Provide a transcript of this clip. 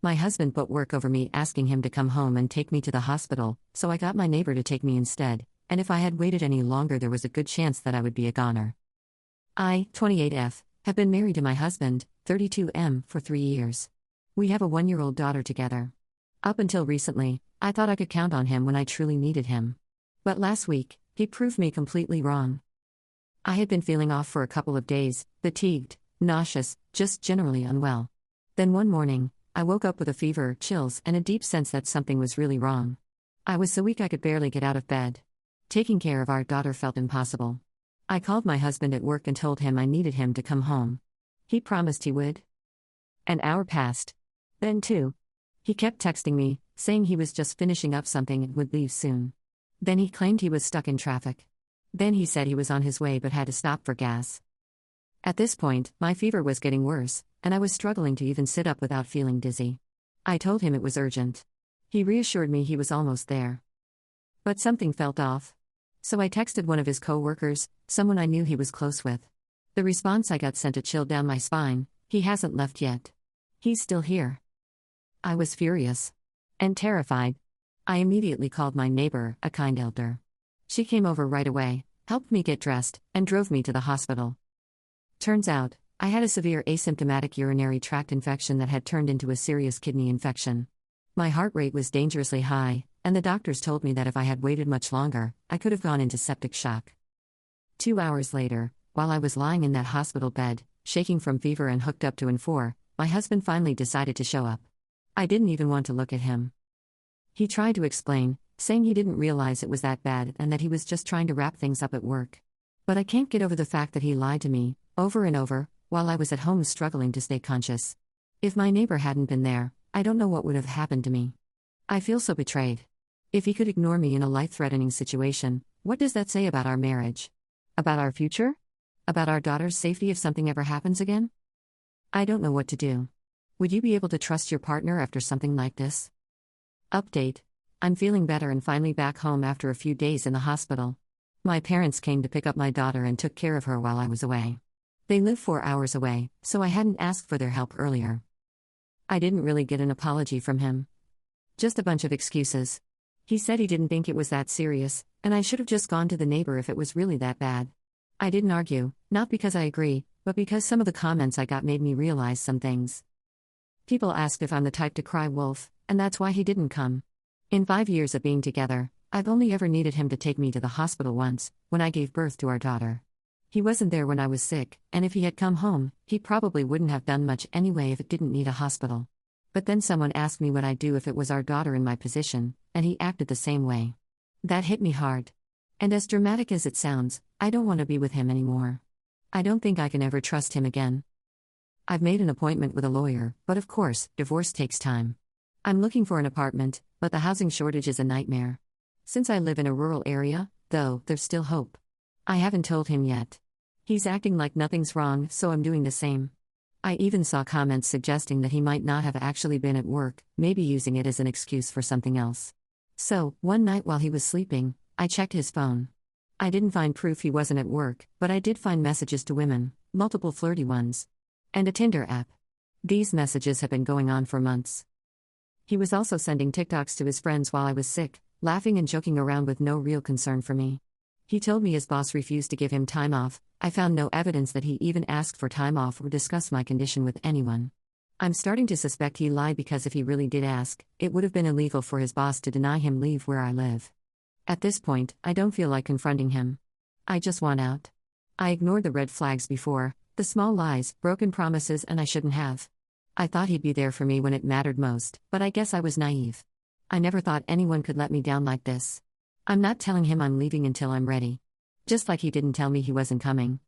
My husband put work over me asking him to come home and take me to the hospital, so I got my neighbor to take me instead, and if I had waited any longer there was a good chance that I would be a goner. I, 28F, have been married to my husband, 32M, for 3 years. We have a 1-year-old daughter together. Up until recently, I thought I could count on him when I truly needed him. But last week, he proved me completely wrong. I had been feeling off for a couple of days, fatigued, nauseous, just generally unwell. Then one morning, I woke up with a fever, chills, and a deep sense that something was really wrong. I was so weak I could barely get out of bed. Taking care of our daughter felt impossible. I called my husband at work and told him I needed him to come home. He promised he would. An hour passed. Then 2. He kept texting me, saying he was just finishing up something and would leave soon. Then he claimed he was stuck in traffic. Then he said he was on his way but had to stop for gas. At this point, my fever was getting worse, and I was struggling to even sit up without feeling dizzy. I told him it was urgent. He reassured me he was almost there. But something felt off. So I texted one of his co-workers, someone I knew he was close with. The response I got sent a chill down my spine. He hasn't left yet. He's still here. I was furious. And terrified. I immediately called my neighbor, a kind elder. She came over right away, helped me get dressed, and drove me to the hospital. Turns out, I had a severe asymptomatic urinary tract infection that had turned into a serious kidney infection. My heart rate was dangerously high, and the doctors told me that if I had waited much longer, I could have gone into septic shock. 2 hours later, while I was lying in that hospital bed, shaking from fever and hooked up to N4, my husband finally decided to show up. I didn't even want to look at him. He tried to explain, saying he didn't realize it was that bad and that he was just trying to wrap things up at work. But I can't get over the fact that he lied to me, over and over, while I was at home struggling to stay conscious. If my neighbor hadn't been there, I don't know what would have happened to me. I feel so betrayed. If he could ignore me in a life-threatening situation, what does that say about our marriage? About our future? About our daughter's safety if something ever happens again? I don't know what to do. Would you be able to trust your partner after something like this? Update. I'm feeling better and finally back home after a few days in the hospital. My parents came to pick up my daughter and took care of her while I was away. They live 4 hours away, so I hadn't asked for their help earlier. I didn't really get an apology from him. Just a bunch of excuses. He said he didn't think it was that serious, and I should have just gone to the neighbor if it was really that bad. I didn't argue, not because I agree, but because some of the comments I got made me realize some things. People asked if I'm the type to cry wolf, and that's why he didn't come. In 5 years of being together, I've only ever needed him to take me to the hospital once, when I gave birth to our daughter. He wasn't there when I was sick, and if he had come home, he probably wouldn't have done much anyway if it didn't need a hospital. But then someone asked me what I'd do if it was our daughter in my position, and he acted the same way. That hit me hard. And as dramatic as it sounds, I don't want to be with him anymore. I don't think I can ever trust him again. I've made an appointment with a lawyer, but of course, divorce takes time. I'm looking for an apartment, but the housing shortage is a nightmare. Since I live in a rural area, though, there's still hope. I haven't told him yet. He's acting like nothing's wrong, so I'm doing the same. I even saw comments suggesting that he might not have actually been at work, maybe using it as an excuse for something else. So, one night while he was sleeping, I checked his phone. I didn't find proof he wasn't at work, but I did find messages to women, multiple flirty ones. And a Tinder app. These messages have been going on for months. He was also sending TikToks to his friends while I was sick, laughing and joking around with no real concern for me. He told me his boss refused to give him time off. I found no evidence that he even asked for time off or discussed my condition with anyone. I'm starting to suspect he lied because if he really did ask, it would have been illegal for his boss to deny him leave where I live. At this point, I don't feel like confronting him. I just want out. I ignored the red flags before, the small lies, broken promises, and I shouldn't have. I thought he'd be there for me when it mattered most, but I guess I was naive. I never thought anyone could let me down like this. I'm not telling him I'm leaving until I'm ready. Just like he didn't tell me he wasn't coming.